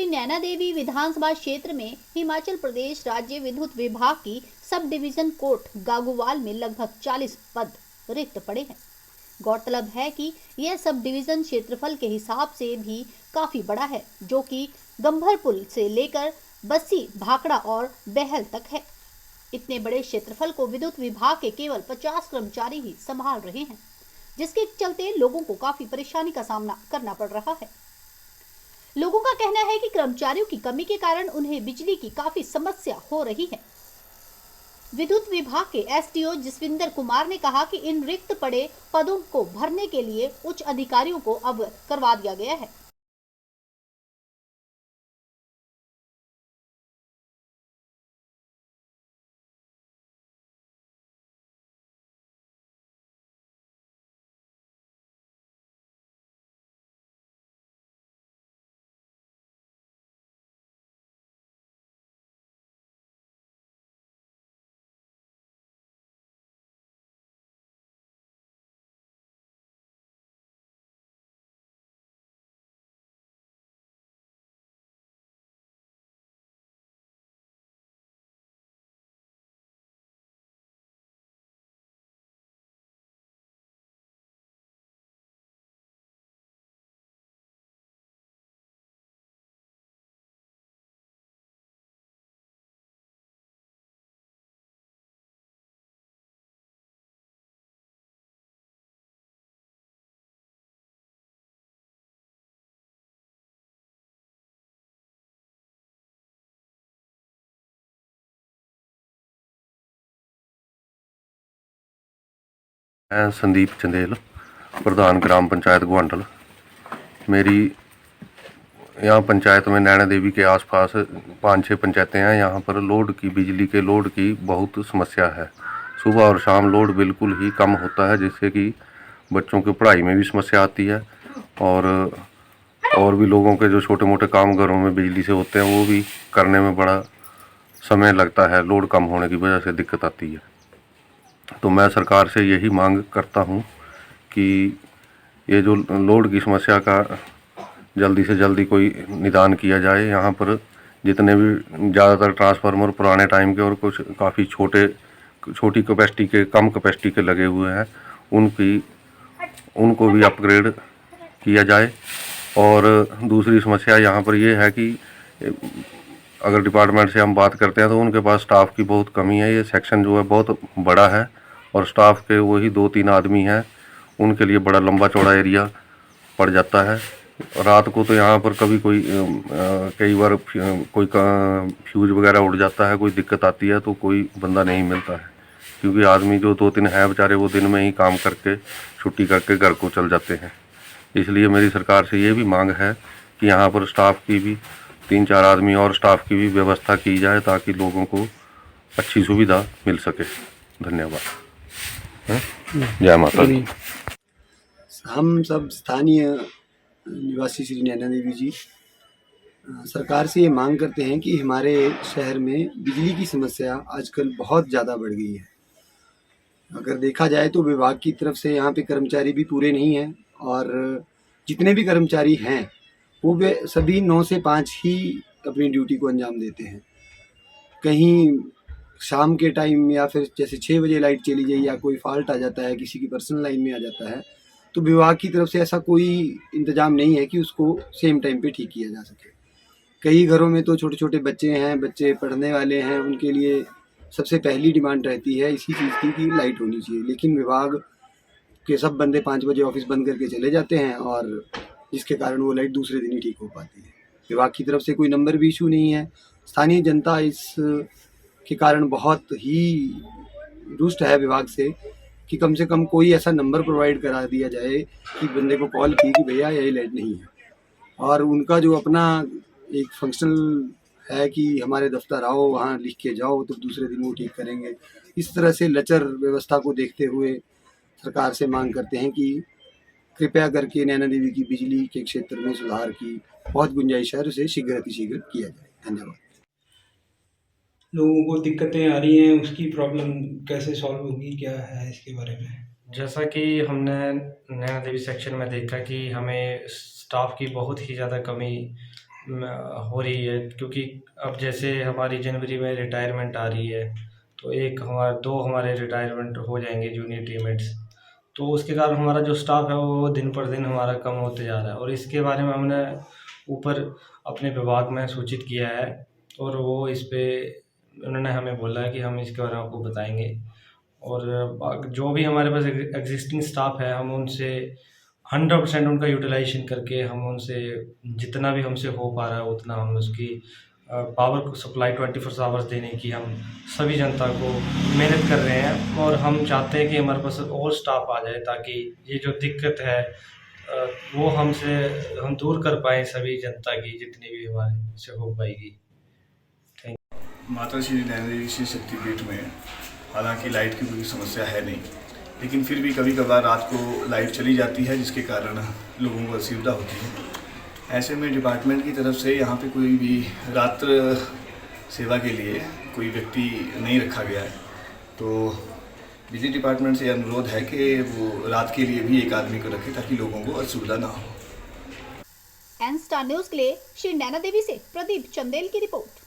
श्री नैना देवी विधानसभा क्षेत्र में हिमाचल प्रदेश राज्य विद्युत विभाग की सब डिवीजन कोर्ट गागुवाल में लगभग 40 पद रिक्त पड़े हैं। गौरतलब है कि यह सब डिवीजन क्षेत्रफल के हिसाब से भी काफी बड़ा है, जो कि गंभरपुल से लेकर बस्सी, भाखड़ा और बहल तक है। इतने बड़े क्षेत्रफल को विद्युत विभाग के केवल 50 कर्मचारी ही संभाल रहे हैं, जिसके चलते लोगों को काफी परेशानी का सामना करना पड़ रहा है। लोगों का कहना है कि कर्मचारियों की कमी के कारण उन्हें बिजली की काफी समस्या हो रही है। विद्युत विभाग के एसडीओ जसविंदर कुमार ने कहा कि इन रिक्त पड़े पदों को भरने के लिए उच्च अधिकारियों को अवगत करवा दिया गया है। मैं संदीप चंदेल, प्रधान ग्राम पंचायत ग्वांडल। मेरी यहाँ पंचायत में नैना देवी के आसपास 5-6 पंचायतें हैं। यहाँ पर बिजली के लोड की बहुत समस्या है। सुबह और शाम लोड बिल्कुल ही कम होता है, जिससे कि बच्चों की पढ़ाई में भी समस्या आती है और भी लोगों के जो छोटे मोटे काम घरों में बिजली से होते हैं वो भी करने में बड़ा समय लगता है। लोड कम होने की वजह से दिक्कत आती है। तो मैं सरकार से यही मांग करता हूँ कि ये जो लोड की समस्या का जल्दी से जल्दी कोई निदान किया जाए। यहाँ पर जितने भी ज़्यादातर ट्रांसफार्मर पुराने टाइम के और कुछ काफ़ी छोटी कैपेसिटी के, कम कैपेसिटी के लगे हुए हैं, उनको भी अपग्रेड किया जाए। और दूसरी समस्या यहाँ पर ये है कि अगर डिपार्टमेंट से हम बात करते हैं तो उनके पास स्टाफ की बहुत कमी है। ये सेक्शन जो है बहुत बड़ा है और स्टाफ के वही 2-3 आदमी हैं, उनके लिए बड़ा लंबा चौड़ा एरिया पड़ जाता है। रात को तो यहाँ पर कई बार कोई फ्यूज वगैरह उड़ जाता है, कोई दिक्कत आती है तो कोई बंदा नहीं मिलता है, क्योंकि आदमी जो 2-3 हैं बेचारे वो दिन में ही काम करके छुट्टी करके घर को चल जाते हैं। इसलिए मेरी सरकार से ये भी मांग है कि यहाँ पर स्टाफ की भी 3-4 आदमी और स्टाफ की भी व्यवस्था की जाए, ताकि लोगों को अच्छी सुविधा मिल सके। धन्यवाद। जय माता दी। हम सब स्थानीय निवासी श्री नैना देवी जी सरकार से ये मांग करते हैं कि हमारे शहर में बिजली की समस्या आजकल बहुत ज़्यादा बढ़ गई है। अगर देखा जाए तो विभाग की तरफ से यहाँ पे कर्मचारी भी पूरे नहीं हैं, और जितने भी कर्मचारी हैं वो वे सभी 9 से 5 ही अपनी ड्यूटी को अंजाम देते हैं। कहीं शाम के टाइम या फिर जैसे 6 बजे लाइट चली गई या कोई फॉल्ट आ जाता है, किसी की पर्सनल लाइन में आ जाता है, तो विभाग की तरफ से ऐसा कोई इंतज़ाम नहीं है कि उसको सेम टाइम पे ठीक किया जा सके। कई घरों में तो छोटे छोटे बच्चे हैं, बच्चे पढ़ने वाले हैं, उनके लिए सबसे पहली डिमांड रहती है इसी चीज़ की कि लाइट होनी चाहिए। लेकिन विभाग के सब बंदे 5 बजे ऑफिस बंद करके चले जाते हैं, और जिसके कारण वो लाइट दूसरे दिन ही ठीक हो पाती है। विभाग की तरफ से कोई नंबर भी इशू नहीं है। स्थानीय जनता इस के कारण बहुत ही रुष्ट है विभाग से कि कम से कम कोई ऐसा नंबर प्रोवाइड करा दिया जाए कि बंदे को कॉल की कि भैया यही लाइट नहीं है। और उनका जो अपना एक फंक्शनल है कि हमारे दफ्तर आओ, वहाँ लिख के जाओ, तो दूसरे दिन वो ठीक करेंगे। इस तरह से लचर व्यवस्था को देखते हुए सरकार से मांग करते हैं कि कृपया करके नैना देवी की बिजली के क्षेत्र में सुधार की बहुत गुंजाइश है, उसे शीघ्र अतिशीघ्र किया जाए। धन्यवाद। लोगों को दिक्कतें आ रही हैं, उसकी प्रॉब्लम कैसे सॉल्व होगी, क्या है इसके बारे में? जैसा कि हमने नैना देवी सेक्शन में देखा कि हमें स्टाफ की बहुत ही ज़्यादा कमी हो रही है, क्योंकि अब जैसे हमारी जनवरी में रिटायरमेंट आ रही है, तो दो हमारे रिटायरमेंट हो जाएंगे जूनियर टीममेट्स। तो उसके कारण हमारा जो स्टाफ है वो दिन पर दिन हमारा कम होते जा रहा है, और इसके बारे में हमने ऊपर अपने विभाग में सूचित किया है, और वो इस पे उन्होंने हमें बोला है कि हम इसके बारे में आपको बताएंगे। और जो भी हमारे पास एग्जिस्टिंग स्टाफ है, हम उनसे 100% उनका यूटिलाइजेशन करके हम उनसे जितना भी हमसे हो पा रहा है उतना हम उसकी पावर सप्लाई 24 आवर्स देने की हम सभी जनता को मेहनत कर रहे हैं। और हम चाहते हैं कि हमारे पास और स्टाफ आ जाए, ताकि ये जो दिक्कत है वो हम दूर कर पाएँ सभी जनता की, जितनी भी हमारे से हो पाएगी। माता श्री नैना देवी श्री शक्तिपीठ में हालांकि लाइट की कोई समस्या है नहीं, लेकिन फिर भी कभी कभार रात को लाइट चली जाती है, जिसके कारण लोगों को असुविधा होती है। ऐसे में डिपार्टमेंट की तरफ से यहाँ पे कोई भी रात्र सेवा के लिए कोई व्यक्ति नहीं रखा गया है। तो बिजली डिपार्टमेंट से अनुरोध है कि वो रात के लिए भी एक आदमी को रखे, ताकि लोगों को असुविधा ना हो। एन स्टार न्यूज के लिए श्री नैना देवी से प्रदीप चंदेल की रिपोर्ट।